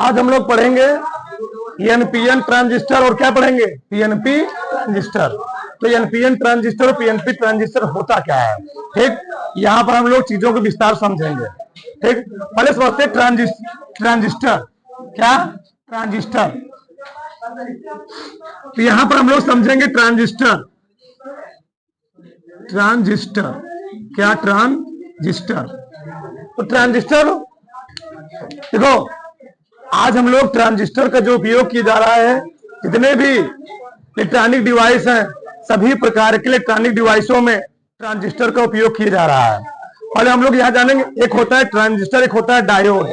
आज हम लोग पढ़ेंगे एनपीएन ट्रांजिस्टर और क्या पढ़ेंगे, पीएनपी ट्रांजिस्टर। तो एनपीएन ट्रांजिस्टर और पीएनपी ट्रांजिस्टर होता क्या है, ठीक। यहाँ पर हम लोग चीजों को विस्तार समझेंगे, ठीक। पहले समझते हैं ट्रांजिस्टर क्या, ट्रांजिस्टर। तो यहाँ पर हम लोग समझेंगे ट्रांजिस्टर क्या, ट्रांजिस्टर। तो ट्रांजिस्टर देखो, आज हम लोग ट्रांजिस्टर का जो उपयोग किया जा रहा है, जितने भी इलेक्ट्रॉनिक डिवाइस हैं, सभी प्रकार के इलेक्ट्रॉनिक डिवाइसों में ट्रांजिस्टर का उपयोग किया जा रहा है। पहले हम लोग यहाँ जानेंगे, एक होता है ट्रांजिस्टर, एक होता है डायोड।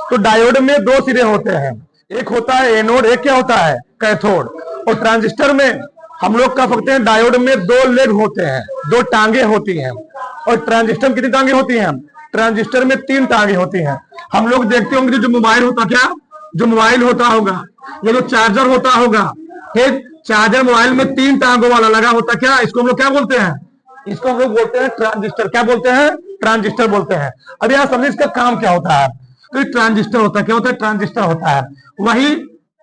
तो डायोड में दो सिरे होते हैं, एक होता है एनोड, एक क्या होता है, कैथोड। और ट्रांजिस्टर में हम लोग कह सकते हैं डायोड में दो लेग होते हैं, दो टांगे होती हैं। और ट्रांजिस्टर में कितनी टांगे होती हैं, ट्रांजिस्टर में 3 टांगे होती हैं। हम लोग देखते होंगे जो मोबाइल होता क्या, जो मोबाइल होता होगा, ये जो चार्जर होता होगा, ठीक। चार्जर मोबाइल में 3 टांगों वाला लगा होता क्या, इसको हम लोग क्या बोलते हैं, इसको हम लोग बोलते हैं ट्रांजिस्टर। क्या बोलते हैं, ट्रांजिस्टर बोलते हैं। अब यहाँ समझिए इसका काम क्या होता है। तो ट्रांजिस्टर होता है, क्या होता है, ट्रांजिस्टर होता है। वही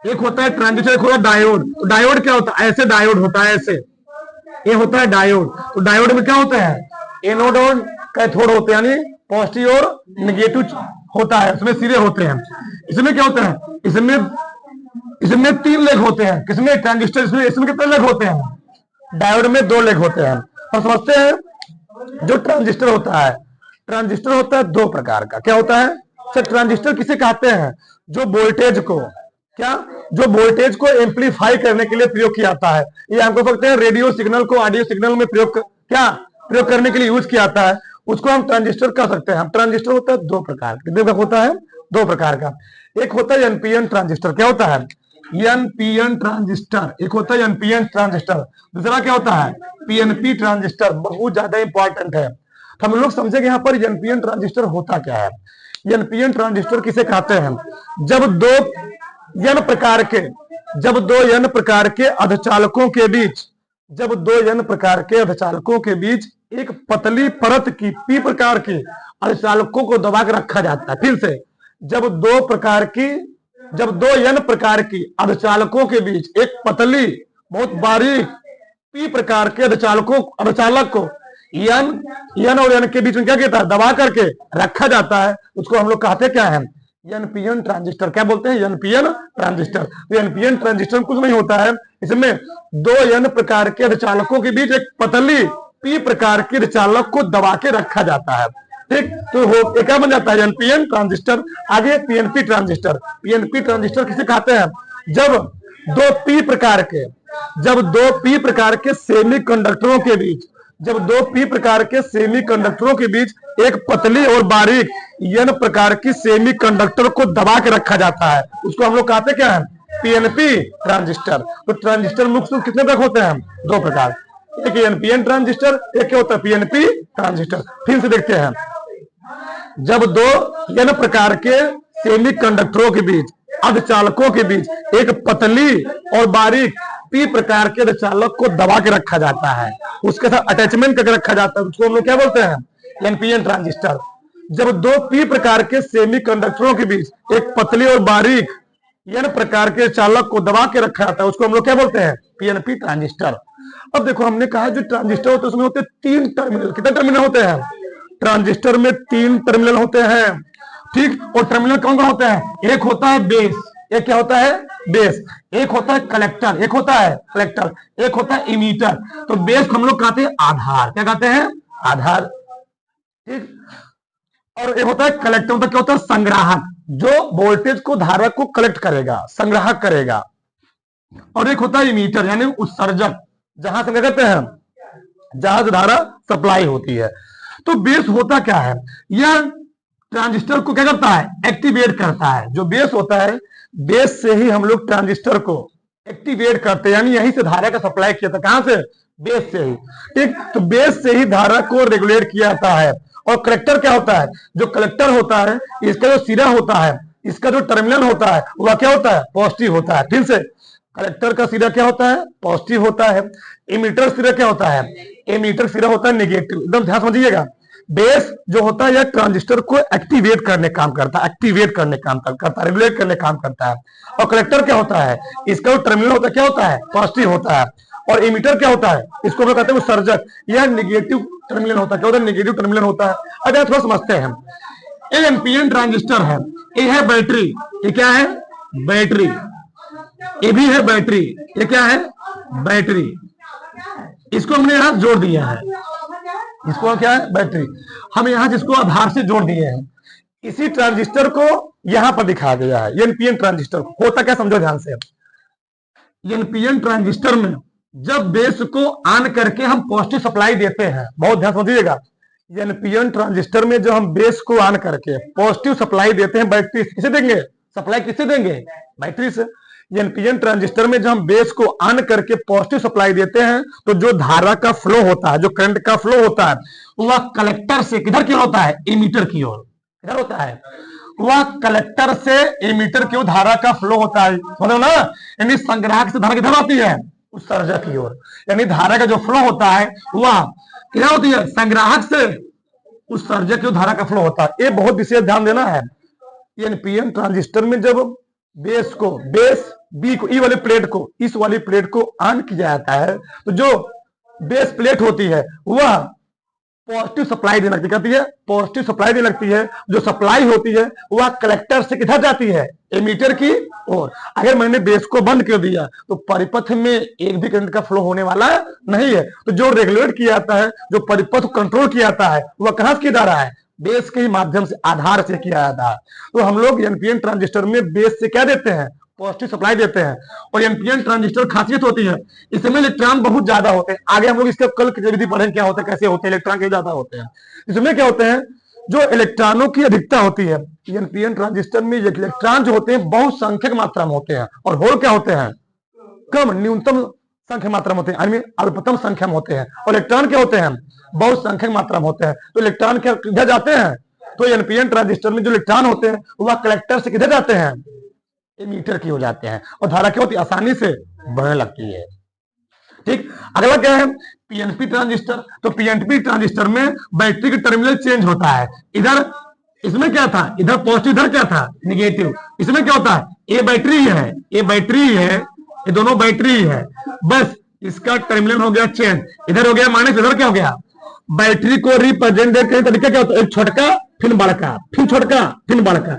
एक होता है ट्रांजिस्टर, एक होता है डायोड। तो डायोड क्या होता है, ऐसे डायोड होता है, ऐसे ये होता है डायोड। तो डायोड में क्या होता है, एनोड और कैथोड होते हैं, यानी पॉजिटिव और नेगेटिव होता है, उसमें सिरे होते हैं। इसमें क्या होता है, इसमें 3 लेग होते हैं। किसमें, ट्रांजिस्टर। इसमें कितने लेग होते हैं, डायोड में 2 लेग होते हैं। और समझते हैं जो ट्रांजिस्टर होता है, ट्रांजिस्टर होता है 2 प्रकार का। क्या होता है सर, ट्रांजिस्टर किसे कहते हैं, जो वोल्टेज को क्या, जो वोल्टेज को एम्पलीफाई करने के लिए प्रयोग किया जाता है। ये हम कह सकते हैं रेडियो सिग्नल को ऑडियो सिग्नल में प्रयोग करने के लिए यूज किया जाता है, उसको हम ट्रांजिस्टर कह सकते हैं। ट्रांजिस्टर होता है 2 प्रकार का। कितने का होता है, 2 प्रकार का। एक होता है एनपीएन ट्रांजिस्टर। क्या होता है, एनपीएन ट्रांजिस्टर। एक होता है एनपीएन ट्रांजिस्टर, दूसरा क्या होता है, पीएनपी ट्रांजिस्टर। बहुत ज्यादा इंपॉर्टेंट है। तो हम लोग समझेंगे यहाँ पर एनपीएन ट्रांजिस्टर होता क्या है। एनपीएन ट्रांजिस्टर किसे कहते हैं, जब दो एन प्रकार के अर्धचालकों के बीच, जब 2 एन प्रकार के अर्धचालकों के बीच एक पतली परत की पी प्रकार के अर्धचालकों को दबा के रखा जाता है। फिर से, जब 2 एन प्रकार की अर्धचालकों के बीच एक पतली बहुत बारीक पी प्रकार के अर्धचालक को एन और एन के बीच में क्या कहता है, दबा करके रखा जाता है, उसको हम लोग कहते क्या है, एनपीएन ट्रांजिस्टर। क्या बोलते हैं, एनपीएन ट्रांजिस्टर। तो एनपीएन ट्रांजिस्टर कुछ नहीं होता है, इसमें 2 एन प्रकार के अर्धचालकों के बीच एक पतली पी प्रकार के अर्धचालक को दबा के रखा जाता है, ठीक। तो क्या बन जाता है, एनपीएन ट्रांजिस्टर। आगे पीएनपी ट्रांजिस्टर। पीएनपी ट्रांजिस्टर किसे कहते हैं, जब 2 पी प्रकार के सेमीकंडक्टरों के बीच, जब 2 पी प्रकार के सेमीकंडक्टरों के बीच एक पतली और बारीक एन प्रकार की सेमीकंडक्टर को दबा के रखा जाता है, उसको हम लोग कहते क्या है, पीएनपी ट्रांजिस्टर। तो ट्रांजिस्टर मुख्य रूप कितने प्रकार होते हैं, 2 प्रकार। एक एनपीएन ट्रांजिस्टर, एक क्या होता है, पीएनपी ट्रांजिस्टर। फिर से देखते हैं, जब 2 एन प्रकार के सेमीकंडक्टरों के बीच, अर्धचालकों के बीच एक पतली और बारीक पी प्रकार के अर्धचालक को दबा के रखा जाता है, उसके साथ अटैचमेंट करके रखा जाता है, उसको हम लोग क्या बोलते हैं, एनपीएन ट्रांजिस्टर। जब 2 पी प्रकार के सेमीकंडक्टरों के बीच एक पतली और बारीक एन प्रकार के चालक को दबा के रखा जाता है, उसको हम लोग क्या बोलते हैं, पीएनपी ट्रांजिस्टर। अब देखो, हमने कहा जो ट्रांजिस्टर होते हैं उसमें होते 3 टर्मिनल। कितने टर्मिनल होते हैं, ट्रांजिस्टर में 3 टर्मिनल होते हैं, ठीक। और टर्मिनल कौन कौन होते हैं, एक होता है बेस, एक क्या होता है, बेस। एक होता है कलेक्टर, एक होता है कलेक्टर, एक होता है इमीटर। तो बेस हम लोग कहते हैं आधार। क्या कहते हैं, आधार, ठीक। और एक होता है कलेक्टर, मतलब क्या होता है, संग्राहक, जो वोल्टेज को, धारा को कलेक्ट करेगा, संग्राहक करेगा। और एक होता है इमीटर, यानी उत्सर्जक, जहां से क्या कहते हैं, जहां से धारा सप्लाई होती है। तो बेस होता क्या है, यह ट्रांजिस्टर को क्या करता है, एक्टिवेट करता है। जो बेस होता है, बेस से ही हम लोग ट्रांजिस्टर को एक्टिवेट करते हैं, यानी यहीं से धारा का सप्लाई किया था। कहां से, बेस से ही, ठीक। तो बेस से ही धारा को रेगुलेट किया जाता है। और कलेक्टर क्या होता है, जो कलेक्टर होता है, इसका जो सिरा होता है, इसका जो टर्मिनल होता है, वह क्या होता है, पॉजिटिव होता है। फिर से, कलेक्टर का सिरा क्या होता है, पॉजिटिव होता है। इमीटर सिरा क्या होता है, एमीटर सिरा होता है नेगेटिव। एकदम ध्यान समझिएगा, बेस जो होता है यह ट्रांजिस्टर को एक्टिवेट करने काम करता है, एक्टिवेट करने काम करता है, रेगुलेट करने काम करता है। और कलेक्टर क्या होता है, इसका जो टर्मिनल होता है क्या होता है, पॉजिटिव होता है। और इमीटर क्या होता है, इसको हम कहते हैं उत्सर्जक, यह नेगेटिव टर्मिनल होता है। क्या होता है, नेगेटिव टर्मिनल होता है। अगर थोड़ा समझते हैं, ये एनपीएन ट्रांजिस्टर है, ये है बैटरी, ये क्या है, बैटरी, ये भी है बैटरी, ये क्या है, बैटरी। इसको हमने यहां जोड़ दिया है, इसको क्या है, बैटरी। हम यहां जिसको आधार से जोड़ दिए हैं, इसी ट्रांजिस्टर को यहां पर दिखाया गया है। एनपीएन ट्रांजिस्टर होता क्या, समझो ध्यान से। एनपीएन ट्रांजिस्टर में जब बेस को ऑन करके हम पॉजिटिव सप्लाई देते हैं, बहुत ध्यान समझिएगा, एनपीएन ट्रांजिस्टर में जो हम बेस को ऑन करके पॉजिटिव सप्लाई देते हैं, बैटरी किसे देंगे, सप्लाई किससे देंगे, बैटरी से। एनपीएन ट्रांजिस्टर में जब हम बेस को ऑन करके पॉजिटिव सप्लाई देते हैं, तो जो धारा का फ्लो होता है, जो करंट का फ्लो होता है, वह कलेक्टर से किधर की ओर होता है, एमीटर की ओर। किधर होता है, वह कलेक्टर से एमीटर की ओर धारा का फ्लो होता है, समझो ना। यानी संग्राहक से धारा किधर आती है, उत्सर्जक की ओर। यानी धारा का जो फ्लो होता है वह किधर होती है, संग्राहक से उत्सर्जक की ओर धारा का फ्लो होता है। ये बहुत विशेष ध्यान देना है। एनपीएन ट्रांजिस्टर में जब बेस को, बेस बी को, ई वाली प्लेट को, इस वाली प्लेट को ऑन किया जाता है, तो जो बेस प्लेट होती है वह पॉजिटिव सप्लाई देने लगती, कहती है पॉजिटिव सप्लाई देने लगती है। जो सप्लाई होती है वह कलेक्टर से किधर जाती है, एमीटर की ओर। अगर मैंने बेस को बंद कर दिया तो परिपथ में एक भी करंट का फ्लो होने वाला नहीं है। तो जो रेगुलेट किया जाता है, जो परिपथ को कंट्रोल किया जाता है, वह कहां से किया जा रहा है, बेस के माध्यम से, आधार से किया जाता है। तो हम लोग एनपीएन ट्रांजिस्टर में बेस से क्या देते हैं, पॉजिटिव सप्लाई देते हैं। और एनपीएन ट्रांजिस्टर खासियत होती है, इसमें इलेक्ट्रॉन बहुत ज्यादा होते हैं। आगे हम लोग इसके कल की विधि पढ़ेंगे क्या होता है, कैसे होते हैं, इलेक्ट्रॉन के ज्यादा होते हैं। इसमें क्या होते हैं, जो इलेक्ट्रॉनों की अधिकता होती है, एनपीएन ट्रांजिस्टर में इलेक्ट्रॉन जो होते हैं बहुत संख्यक मात्रा में होते हैं, और होल क्या होते हैं, कम, न्यूनतम संख्या मात्रा में होते हैं, यानी अल्पतम संख्या में होते हैं। और इलेक्ट्रॉन क्या होते हैं, बहुत संख्यक मात्रा में होते हैं। तो इलेक्ट्रॉन क्या किधर जाते हैं, तो एनपीएन ट्रांजिस्टर में जो इलेक्ट्रॉन होते हैं वह कलेक्टर से किधर जाते हैं, एमीटर की हो जाते हैं। और धारा क्या होती है, आसानी से बढ़ने लगती है। ठीक, अगला क्या है, पीएनपी ट्रांजिस्टर। तो पीएनपी ट्रांजिस्टर में बैटरी का टर्मिनल चेंज होता है। इधर इसमें क्या था, इधर पॉजिटिव, इधर क्या था, नेगेटिव। इसमें क्या होता है, ये बैटरी है, ये बैटरी है, ये दोनों बैटरी है, बस इसका टर्मिनल हो गया चेंज। इधर हो गया माइनस, इधर क्या हो गया, बैटरी को रिप्रेजेंट करने का तरीका क्या होता है, एक छोटका फिर बड़का, फिर छोटका फिर बड़का।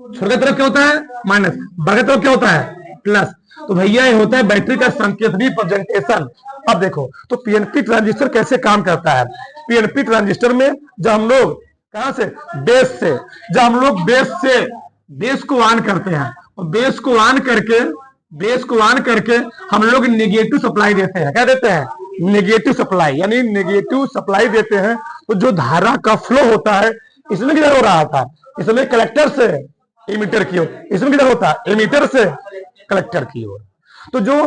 छोटका तरफ क्या होता है, माइनस, बड़का तरफ क्या होता है, प्लस। तो भैया ये होता है बैटरी का संकेत, रिप्रेजेंटेशन। अब देखो तो पीएनपी ट्रांजिस्टर कैसे काम करता है। पीएनपी ट्रांजिस्टर में जब हम लोग कहां से, बेस से, जब हम लोग बेस से बेस को ऑन करते हैं, और बेस को ऑन करके हम लोग नेगेटिव सप्लाई देते हैं। क्या देते हैं, नेगेटिव सप्लाई, यानी नेगेटिव सप्लाई देते हैं। तो जो धारा का फ्लो होता है, इसमें किधर हो रहा था, इसमें कलेक्टर से एमीटर की ओर। इसमें किधर होता है, एमीटर से कलेक्टर की ओर। तो जो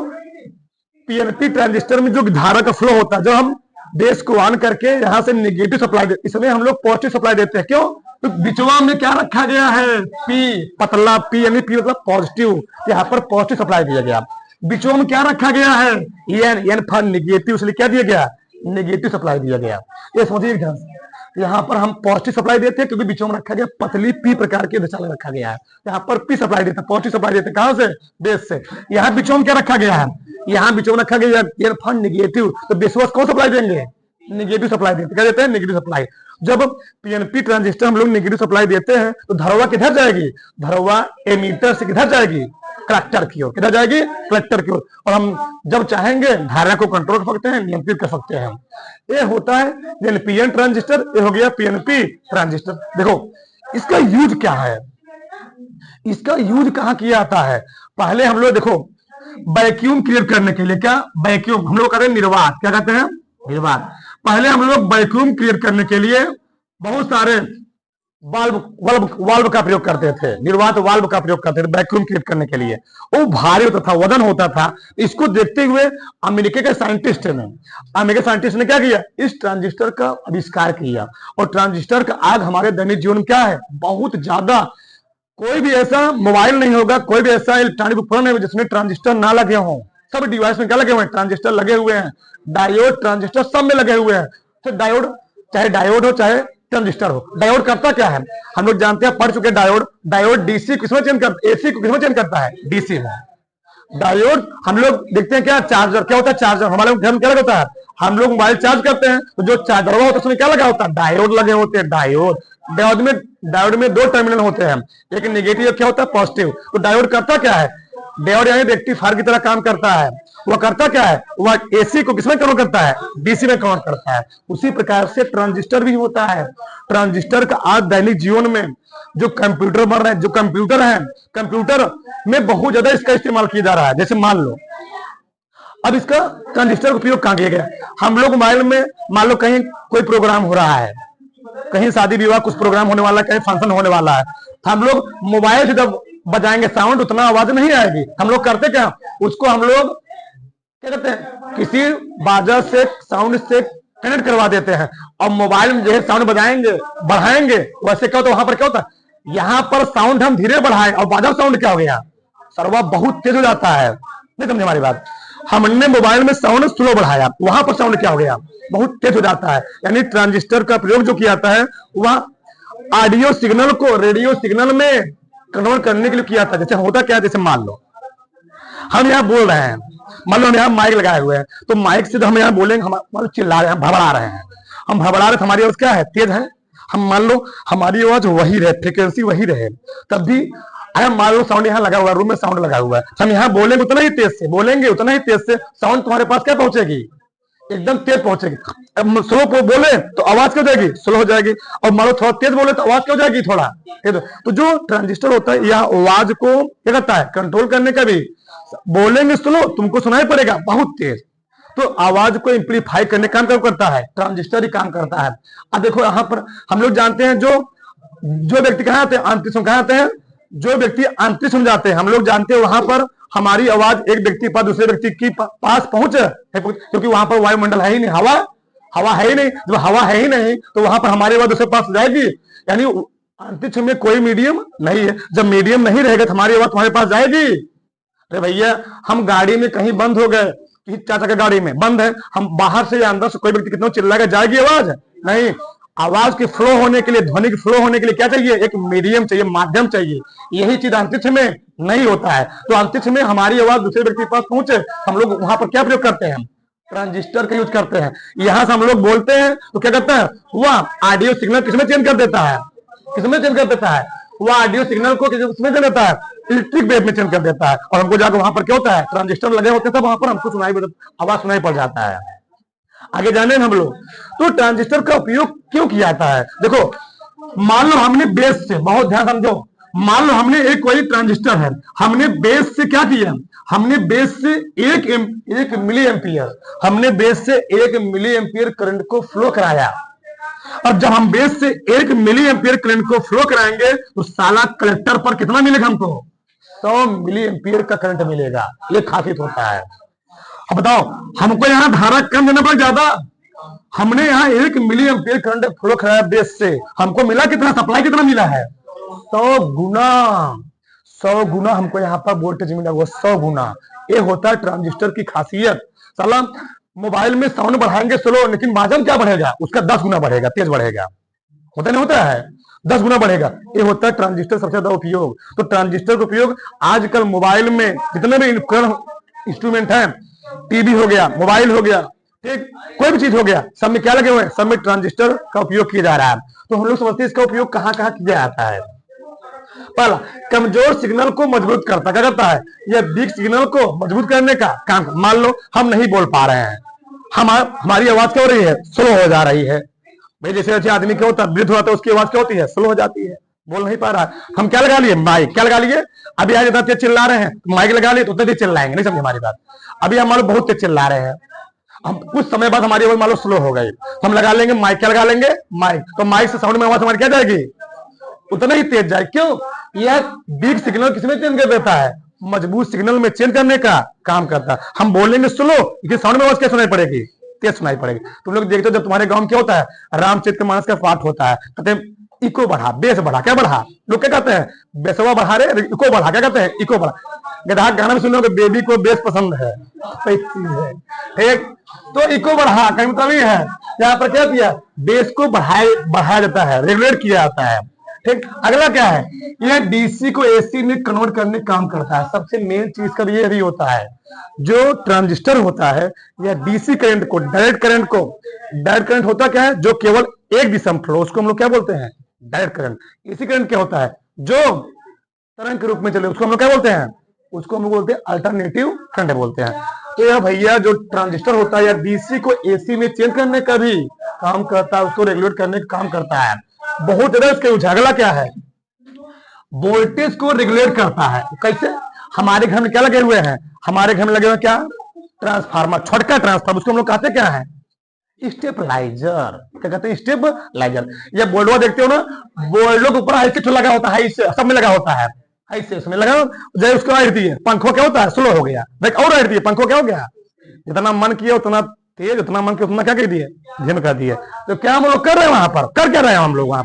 पीएनपी ट्रांजिस्टर में जो धारा का फ्लो होता है, जब हम बेस को ऑन करके यहां से नेगेटिव सप्लाई देते, इसमें हम लोग पॉजिटिव सप्लाई देते हैं। क्यों, तो बिचवा में क्या रखा गया है, पी, पतला पी, यानी पी मतलब पॉजिटिव, यहाँ पर पॉजिटिव सप्लाई दिया गया। बिचवा में क्या रखा गया है, एन, एन फॉर नेगेटिव, इसलिए क्या दिया गया, नेगेटिव सप्लाई दिया गया। ये समझिए ध्यान से, यहाँ पर हम पॉजिटिव सप्लाई देते हैं क्योंकि बीचों में रखा गया पतली पी प्रकार के दिशा में रखा गया है। यहाँ पर पी सप्लाई देते हैं, पॉजिटिव सप्लाई देते हैं, कहां से, बेस से। यहाँ बीचों में क्या रखा गया है, यहाँ बीचों में रखा गया एन फॉर नेगेटिव, तो बेसवास कौन सप्लाई देंगे, नेगेटिव सप्लाई देते, क्या देते हैं, नेगेटिव सप्लाई। जब पीएनपी ट्रांजिस्टर हम लोग नेगेटिव सप्लाई देते हैं, तो धरवा किधर जाएगी, धरवा एमीटर से किधर जाएगी, कलेक्टर की ओर। किधर जाएगी, कलेक्टर की ओर। और हम जब चाहेंगे धारा को कंट्रोल कर सकते हैं, नियंत्रित कर सकते हैं। ये होता है एनपीएन ट्रांजिस्टर, ये हो गया पीएनपी ट्रांजिस्टर। देखो इसका यूज क्या है, इसका यूज कहां किया जाता है। पहले हम लोग देखो वैक्यूम क्रिएट करने के लिए, क्या वैक्यूम, हम लोग कहते हैं निर्वात, क्या कहते हैं, निर्वात। पहले हम लोग वैक्यूम क्रिएट करने के लिए बहुत सारे वाल्व का प्रयोग करते थे, निर्वात वाल्व का प्रयोग करते थे वैक्यूम क्रिएट करने के लिए। वो भारी होता था, वजन होता था। इसको देखते हुए अमेरिका के साइंटिस्ट ने क्या किया, इस ट्रांजिस्टर का आविष्कार किया। और ट्रांजिस्टर का आग हमारे दैनिक जीवन में क्या है, बहुत ज्यादा। कोई भी ऐसा मोबाइल नहीं होगा, कोई भी ऐसा इलेक्ट्रॉनिक उपकरण नहीं जिसमें ट्रांजिस्टर ना लगे हों। सब डिवाइस में क्या लगे हुए हैं, ट्रांजिस्टर लगे हुए हैं। डायोड ट्रांजिस्टर सब में लगे हुए हैं। तो डायोड चाहे डायोड हो चाहे ट्रांजिस्टर हो। डायोड करता क्या है, हम लोग जानते हैं, पढ़ चुके डायोड। डायोड डीसी किसमें चेंज करता है, एसी को किसमें चेंज करता है, डीसी में। डायोड हम लोग देखते हैं क्या, चार्जर क्या होता है, चार्जर हमारे घर में क्या लगा होता है, हम लोग मोबाइल चार्ज करते हैं तो जो चार्जर होता है उसमें क्या लगा होता है, डायोड लगे होते हैं। डायोड में दो टर्मिनल होते हैं, एक नेगेटिव क्या होता है, पॉजिटिव। तो डायोड करता क्या है, डायोड यानी रेक्टिफायर की तरह काम करता है। वह करता क्या है, वह एसी को किसमें कन्वर्ट करता है, डीसी में कन्वर्ट करता है। उसी प्रकार से ट्रांजिस्टर भी होता है। ट्रांजिस्टर का आज दैनिक जीवन में जो कंप्यूटर बन रहे हैं, जो कंप्यूटर है, कंप्यूटर में बहुत ज्यादा इसका इस्तेमाल किया जा रहा है। जैसे मान लो अब इसका ट्रांजिस्टर का उपयोग कहां किया गया, हम लोग मोबाइल में मान लो कहीं कोई प्रोग्राम हो रहा है, कहीं शादी विवाह कुछ प्रोग्राम होने वाला है, कहीं फंक्शन होने वाला है, हम लोग मोबाइल से जब बजाएंगे साउंड उतना आवाज नहीं आएगी। हम लोग करते क्या, उसको हम लोग क्या करते हैं, किसी बाजा से साउंड से कनेक्ट करवा देते हैं और मोबाइल में जो है साउंड बजाएंगे बढ़ाएंगे। वैसे क्या होता है, वहां पर क्या होता है, यहाँ पर साउंड हम धीरे बढ़ाएं और बाजा साउंड क्या हो गया, सर्वा बहुत तेज हो जाता है। नहीं समझे हमारी बात, हमने मोबाइल में साउंड स्लो बढ़ाया, वहां पर साउंड क्या हो गया, बहुत तेज हो जाता है। यानी ट्रांजिस्टर का प्रयोग जो किया जाता है वह ऑडियो सिग्नल को रेडियो सिग्नल में कन्वर्ट करने के लिए किया था। जैसे होता क्या है, जैसे मान लो हम यहाँ बोल रहे हैं, मान लो हम यहाँ माइक लगाए हुए हैं, तो माइक से तो हम यहाँ बोलेंगे, हम चिल्ला रहे हैं, भड़बड़ा रहे हैं, हम भड़बड़ा रहे, हमारी आवाज क्या है, तेज है। हम मान लो हमारी आवाज वही रहे, फ्रिक्वेंसी वही रहे, तब भी अरे मान लो साउंड यहाँ लगा हुआ है, रूम में साउंड लगा हुआ है, हम यहाँ बोलेंगे उतना ही तेज से, बोलेंगे उतना ही तेज से, साउंड तुम्हारे पास क्या पहुंचेगी, एकदम तेज पहुंचेगी। अब स्लो बोले तो आवाज क्या हो जाएगी, स्लो हो जाएगी, और मान लो थोड़ा तेज बोले तो आवाज क्या हो जाएगी, थोड़ा तेज। तो जो ट्रांजिस्टर होता है यह आवाज को क्या करता है, कंट्रोल करने का भी, बोलेंगे स्लो तुमको सुनाई पड़ेगा बहुत तेज, तो आवाज को एम्पलीफाई करने का काम करता है, ट्रांजिस्टर ही काम करता है। अब देखो यहाँ पर हम लोग जानते हैं जो व्यक्ति कहाँ आते हैं, अंतरिक्ष कहाँ आते हैं, जो व्यक्ति अंतरिक्ष में जाते हैं, हम लोग जानते हैं वहां पर हमारी आवाज एक व्यक्ति पर दूसरे व्यक्ति की पास पहुंचे, क्योंकि वहां पर वायुमंडल है ही नहीं, हवा है ही नहीं। जब हवा है ही नहीं तो वहां पर हमारी आवाज दूसरे पास जाएगी, यानी अंतरिक्ष में कोई मीडियम नहीं है। जब मीडियम नहीं रहेगा तो हमारी आवाज तुम्हारे पास जाएगी। अरे भैया हम गाड़ी में कहीं बंद हो गए, कि चाचा के गाड़ी में बंद है, हम बाहर से या अंदर से कोई व्यक्ति कितना चिल्लाएगा, जाएगी आवाज, नहीं। आवाज के फ्लो होने के लिए, ध्वनि के फ्लो होने के लिए क्या चाहिए, एक मीडियम चाहिए, माध्यम चाहिए। यही चीज अंतरिक्ष में नहीं होता है। तो अंतरिक्ष में हमारी आवाज दूसरे व्यक्ति के पास पहुंचे, हम लोग वहां पर क्या प्रयोग करते हैं, ट्रांजिस्टर का यूज करते हैं। यहां से हम लोग बोलते हैं तो क्या करता है, वह ऑडियो सिग्नल किसमें चेंज कर देता है, किसमें चेंज कर देता है, वह ऑडियो सिग्नल को किसमें चेंज देता है, इलेक्ट्रिक वेव में चेंज कर देता है। और हमको जाकर वहां पर क्या होता है, ट्रांजिस्टर लगे होते हैं, तब वहां पर हमको आवाज सुनाई पड़ जाता है। आगे जाने हम लोग, तो ट्रांजिस्टर का उपयोग क्यों किया जाता है। देखो मान लो हमने बेस से, बहुत ध्यान समझो, मान लो हमने एक कोई ट्रांजिस्टर है, हमने बेस से क्या किया, हमने बेस से एक मिली एम्पियर, हमने बेस से 1 मिली एम्पियर करंट को फ्लो कराया। अब जब हम बेस से 1 मिली एम्पियर करंट को फ्लो कराएंगे तो साला कलेक्टर पर कितना मिलेगा हमको, 100 मिली एम्पियर का करंट मिलेगा। ये खासियत होता है। अब बताओ हमको यहाँ धारा कम देना पड़ा ज्यादा, हमने यहाँ 1 मिली एम्पियर करंट फ्लो कराया बेस से, हमको मिला कितना, सप्लाई कितना मिला है, 100 गुना, 100 गुना हमको यहाँ पर वोल्टेज मिला हुआ, 100 गुना। ये होता है ट्रांजिस्टर की खासियत। साला मोबाइल में साउंड बढ़ाएंगे स्लो, लेकिन माध्यम क्या बढ़ेगा, उसका 10 गुना बढ़ेगा, तेज बढ़ेगा, होता नहीं होता है, 10 गुना बढ़ेगा। ये होता है ट्रांजिस्टर सबसे ज्यादा उपयोग। तो ट्रांजिस्टर का उपयोग आजकल मोबाइल में जितने भी इंस्ट्रूमेंट है, टीवी हो गया, मोबाइल हो गया, ठीक, कोई भी चीज हो गया, सब में क्या लगे हुए हैं, सब में ट्रांजिस्टर का उपयोग किया जा रहा है। तो हम लोग समझते हैं इसका उपयोग कहाँ कहाँ किया जाता है। पहला, कमजोर सिग्नल को मजबूत करता, क्या करता है, यह वीक सिग्नल को मजबूत करने का काम। मान लो हम नहीं बोल पा रहे हैं, हमारी आवाज क्या हो रही है, स्लो हो जा रही है। भाई जैसे आदमी क्या होता है, वृद्ध होता है, उसकी आवाज क्या होती है, स्लो हो जाती है, बोल नहीं पा रहा है। हम क्या लगा लिए, माइक, क्या लगा लिए, अभी आज इतना तेज चिल्ला रहे हैं, माइक लगा लिए तो उतने तेज चिल्लाएंगे, नहीं समझे हमारी बात। अभी हम मान लो बहुत तेज चिल्ला रहे हैं, हम कुछ समय बाद हमारी आवाज मान लो स्लो हो गई, हम लगा लेंगे माइक, क्या लगा लेंगे, माइक, तो माइक से साउंड में आवाज हमारी क्या जाएगी, उतना ही तेज जाए। क्यों, यह वीक सिग्नल किसमें चेंज कर देता है, मजबूत सिग्नल में चेंज करने का काम करता है। हम बोलेंगे स्लो, लेकिन साउंड में आवाज क्या सुनाई पड़ेगी, तेज सुनाई पड़ेगी। तुम लोग देखते हो जब तुम्हारे गांव में क्या होता है, रामचरितमानस का पाठ होता है, कहते इको बढ़ा, बेस बढ़ा, क्या बढ़ा, लोग क्या कहते हैं, बेसवा बढ़ा रहे, इको बढ़ा, क्या कहते हैं, इको बढ़ा। गधा गाना में सुन लो कि बेबी को बेस पसंद है, ठीक, तो इको बढ़ा कहीं मतलब ये है, यहाँ पर क्या किया, बेस को बढ़ाया जाता है, रेगुलेट किया जाता है, ठीक। अगला क्या है, यह डीसी को एसी में कन्वर्ट करने का काम करता है। सबसे मेन चीज का ये भी होता है, जो ट्रांजिस्टर होता है यह डीसी करंट को, डायरेक्ट करंट होता क्या है, जो केवल एक दिशा में फ्लो, उसको हम लोग क्या बोलते हैं, डायरेक्ट करंट। एसी करंट क्या होता है, जो तरंग के रूप में चले, उसको हम लोग क्या बोलते हैं, उसको हम लोग बोलते हैं अल्टरनेटिव करंट बोलते हैं। तो यह भैया जो ट्रांजिस्टर होता है या डीसी को एसी में चेंज करने का भी काम करता है, उसको रेगुलेट करने का काम करता है। बहुत ज्यादा इसके उजागला क्या है, वोल्टेज को रेगुलेट करता है। कैसे, हमारे घर में क्या लगे हुए हैं, हमारे घर में लगे हुए क्या, ट्रांसफार्मर, छोटका ट्रांसफार्मर, उसको हम लोग कहते क्या है, स्टेपलाइजर। क्या कहते हैं, स्टेपलाइजर। या बोर्डवा देखते हो ना, बोर्डो के ऊपर ऐसे लगा होता है, इससे सब में लगा होता है, ऐसे उसमें लगा, जब उसको आइट दिए, पंखों क्या होता है, स्लो हो गया, और आइट दिए, पंखों क्या हो गया, जितना मन किया उतना तेज, उतना मन किया उतना क्या कर दिए, धीम कर दिए। तो क्या हम लोग कर रहे हैं, वहां पर कर क्या रहे हैं हम लोग, वहां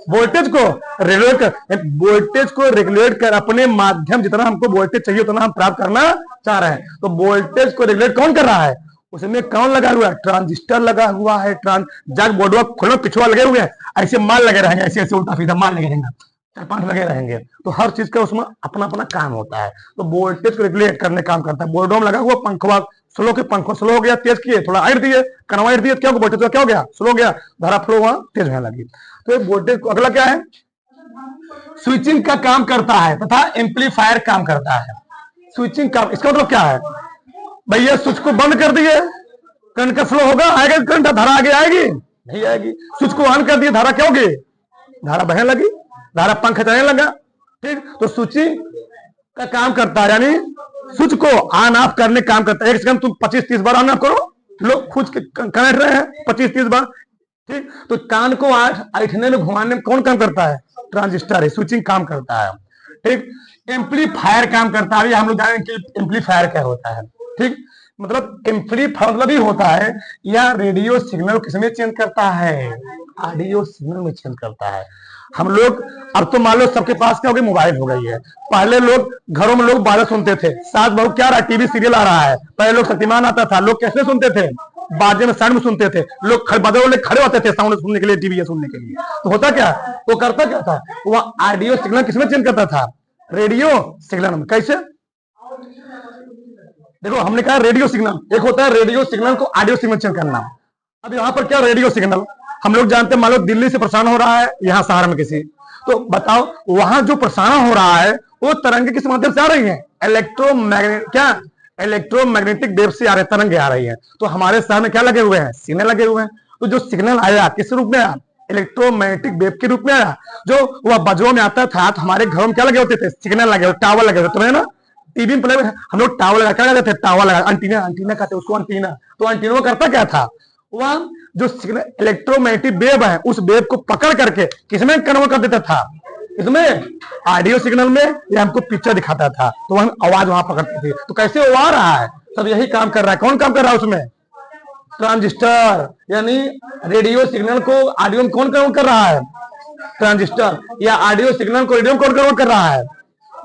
वोल्टेज को रेगुलेट कर, वोल्टेज को रेगुलेट कर अपने माध्यम, जितना हमको वोल्टेज चाहिए उतना हम प्राप्त करना चाह रहे हैं। तो वोल्टेज को रेगुलेट कौन कर रहा है, उसमें कौन लगा हुआ है, ट्रांजिस्टर लगा हुआ है। जग बोर्डवा खोलो, पिछुआ लगे हुए हैं, ऐसे माल लगे रहेंगे, ऐसे ऐसे उल्टा सीधा माल लगे रहेंगे, 4-5 लगे रहेंगे। तो हर चीज का उसमें अपना अपना काम होता है। तो वोल्टेज को रेगुलेट करने काम करता है। बोर्डो में लगा हुआ पंखवा, स्लो के पंखो स्लो हो गया, तेज किए, थोड़ा हाइट दिए, कनवा हाइट दिए, क्या वोल्टेज क्या हो गया, स्लो हो गया, धारा फ्लो वहां तेज होने लगी। तो वोल्टेज को अगला क्या है, स्विचिंग का काम करता है तथा एम्पलीफायर काम करता है। स्विचिंग काम, इसका मतलब क्या है, भैया स्विच को बंद कर दिए, करंट का फ्लो होगा, आएगा करंट, धारा आगे आएगी नहीं आएगी। स्विच को ऑन कर दिए, धारा क्या होगी, धारा बहने लगी, धारा पंख चलने लगा, ठीक। तो स्विचिंग का काम करता है, यानी स्विच को ऑन ऑफ करने काम करता है। एक सेकंड तुम 25-30 बार ऑन ऑफ करो, लोग खुद कनेक्ट रहे हैं 25-30 बार, ठीक। तो कान को ऐठने में घुमाने में कौन काम करता है, ट्रांजिस्टर है, स्विचिंग काम करता है, ठीक। एम्पलीफायर काम करता है, हम लोग जानेंगे कि एम्पलीफायर क्या होता है, ठीक। मतलब एम्पलीफायर मतलब ही होता है, या रेडियो सिग्नल किसमें चेंज करता है, ऑडियो सिग्नल में चेंज करता है। हम लोग अब तो मान लो सबके पास क्या हो गई, मोबाइल हो गई है। पहले लोग घरों में लोग बाजा सुनते थे, सास बहू क्या रहा, टीवी सीरियल आ रहा है। पहले लोग शक्तिमान आता था, लोग कैसे सुनते थे, बाजे में साउंड में सुनते थे, लोग बाजा वाले खड़े होते थे साउंड सुनने के लिए, टीवी सुनने के लिए। तो होता क्या, वो करता क्या था, वो ऑडियो सिग्नल किसमें चेंज करता था, रेडियो सिग्नल में। कैसे, देखो हमने कहा रेडियो सिग्नल, एक होता है रेडियो सिग्नल को ऑडियो सिग्नल चेंज करना। अब यहाँ पर क्या, रेडियो सिग्नल हम लोग जानते हैं, मान लो दिल्ली से प्रसारण हो रहा है यहाँ शहर में किसी, तो बताओ वहां जो प्रसारण हो रहा है वो तरंगे किस माध्यम से आ रही है, इलेक्ट्रोमैग्नेटिक वेव से आ रहे तरंगे आ रही है। तो हमारे शहर में क्या लगे हुए हैं, सिग्नल लगे हुए हैं। तो जो सिग्नल आया किस रूप में आया, इलेक्ट्रोमैग्नेटिक वेव के रूप में आया, जो वह बजरों में आता था। तो हमारे घरों में क्या लगे होते थे, सिग्नल लगे होते, टावर लगे होते, तुम्हें ना टीवी में पहले हम लोग टावर लगा, क्या लगाते थे, टावर लगा, अंटीना कहते उसको, अंटीना। तो अंटीना करता क्या था, वह जो इलेक्ट्रोमैग्नेटिक वेव है उस वेव को पकड़ करके किसमें कन्वर्ट कर देता था, इसमें ऑडियो सिग्नल में, या हमको पिक्चर दिखाता था, तो हम आवाज वहां पकड़ते थे। तो कैसे वो आ रहा है, सब यही काम कर रहा है। कौन काम कर रहा है उसमें, ट्रांजिस्टर, यानी रेडियो सिग्नल को ऑडियो में कौन कन्वर्ट कर रहा है, ट्रांजिस्टर। या ऑडियो सिग्नल को रेडियो में कौन कन्वर्ट कर रहा है,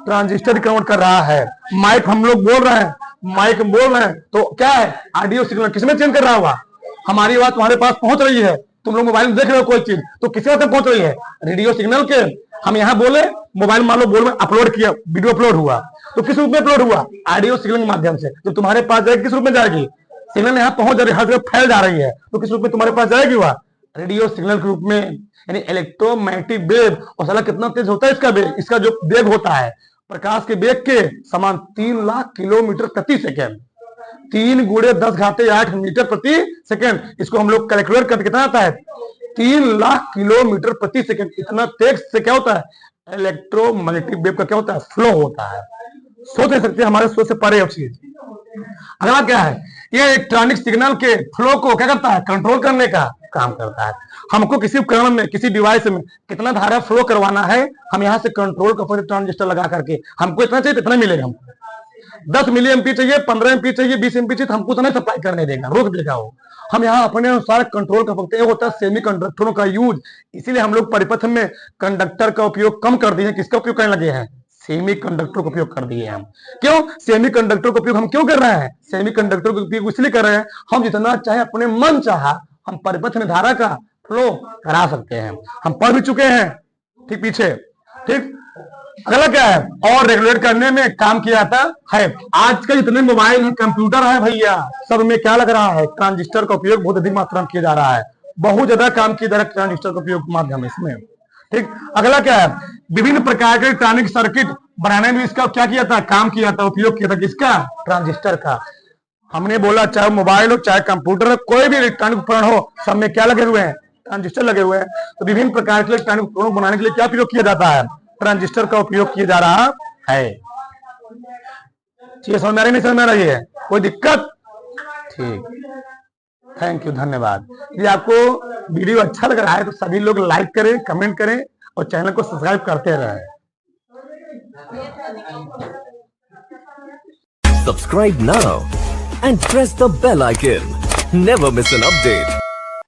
ट्रांजिस्टर कन्वर्ट कर रहा है। माइक हम लोग बोल रहे हैं, माइक बोल रहे हैं, तो क्या है, ऑडियो सिग्नल किसमें चेंज कर रहा होगा, हमारी बात तुम्हारे पास पहुंच रही है, तुम लोग मोबाइल में देख रहे हो कोई चीज, तो किसके तक पहुंच रही है, रेडियो सिग्नल के। हम यहाँ बोले, मोबाइल मान लो बोल में अपलोड किया, वीडियो अपलोड हुआ, तो किस रूप में अपलोड हुआ, ऑडियो सिग्नल के माध्यम से। तो तुम्हारे पास जाएगी किस रूप में जाएगी, सिग्नल यहाँ पहुंच जा रही है, हर जगह फैल जा रही है, तो किस रूप में तुम्हारे पास जाएगी, वह रेडियो सिग्नल के रूप में, यानी इलेक्ट्रोमैग्नेटिक वेव। और साला कितना तेज होता है इसका वेग, इसका जो वेग होता है प्रकाश के वेग के समान 3 लाख किलोमीटर प्रति सेकेंड, 3 गुणे 10 घाते 8 मीटर प्रति सेकेंड। इसको हम लोग कैलकुलेट करके कितना आता है, 3 लाख किलोमीटर प्रति सेकेंड। इतना तेज से क्या होता है, इलेक्ट्रोमैग्नेटिक वेव का क्या होता है, फ्लो होता है। सोच नहीं सकते, हमारे सोच से परे है चीज। अगला क्या है, यह इलेक्ट्रॉनिक सिग्नल के फ्लो को क्या करता है, कंट्रोल करने का काम करता है। हमको किसी उपकरण में, किसी डिवाइस में कितना धारा फ्लो करवाना है, हम यहाँ से कंट्रोल कर, ट्रांजिस्टर लगा करके हमको इतना चाहिए इतना मिलेगा। हमको 10 मिली एमपी चाहिए, 15 एमपी चाहिए, 20 एमपी चाहिए, तो हमको उतना सप्लाई करने देगा, रोक देगा वो। हम यहाँ अपने अनुसार कंट्रोल कर सकते हैं। होता है सेमी कंडक्टरों का यूज, इसीलिए हम लोग परिपथ में कंडक्टर का उपयोग कम कर दिए हैं। किसका उपयोग करने लगे हैं? सेमी कंडक्टर का उपयोग कर दिए हम। क्यों सेमी कंडक्टर का उपयोग हम क्यों कर रहे हैं? सेमी कंडक्टर का उपयोग इसलिए कर रहे हैं, हम जितना चाहे अपने मन चाहा हम परिपथ में धारा का फ्लो करा सकते हैं। हम पढ़ भी चुके हैं ठीक पीछे। ठीक, अगला क्या है? और रेगुलेट करने में काम किया जाता है। आज के जितने मोबाइल है, कंप्यूटर है भैया, सब में क्या लग रहा है? ट्रांजिस्टर का उपयोग बहुत अधिक मात्रा में किया जा रहा है। बहुत ज्यादा काम किया जा रहा है ट्रांजिस्टर का उपयोग के माध्यम इसमें। ठीक, अगला क्या है? विभिन्न प्रकार के इलेक्ट्रॉनिक सर्किट बनाने में इसका क्या किया था? काम किया था, उपयोग किया था। किसका? ट्रांजिस्टर का। हमने बोला चाहे मोबाइल हो चाहे कंप्यूटर हो, कोई भी इलेक्ट्रॉनिक उपकरण हो, सब में क्या लगे हुए हैं? ट्रांजिस्टर लगे हुए हैं। तो विभिन्न प्रकार के इलेक्ट्रॉनिक उपकरण बनाने के लिए क्या प्रयोग किया जाता है? ट्रांजिस्टर का उपयोग किया जा रहा है। चीजें समझ में आ रही नहीं समझ में आ रही है? कोई दिक्कत? ठीक, थैंक यू, धन्यवाद। यदि आपको वीडियो अच्छा लग रहा है तो सभी लोग लाइक करें, कमेंट करें और चैनल को सब्सक्राइब करते रहें। Subscribe now and press the bell icon. Never miss an update.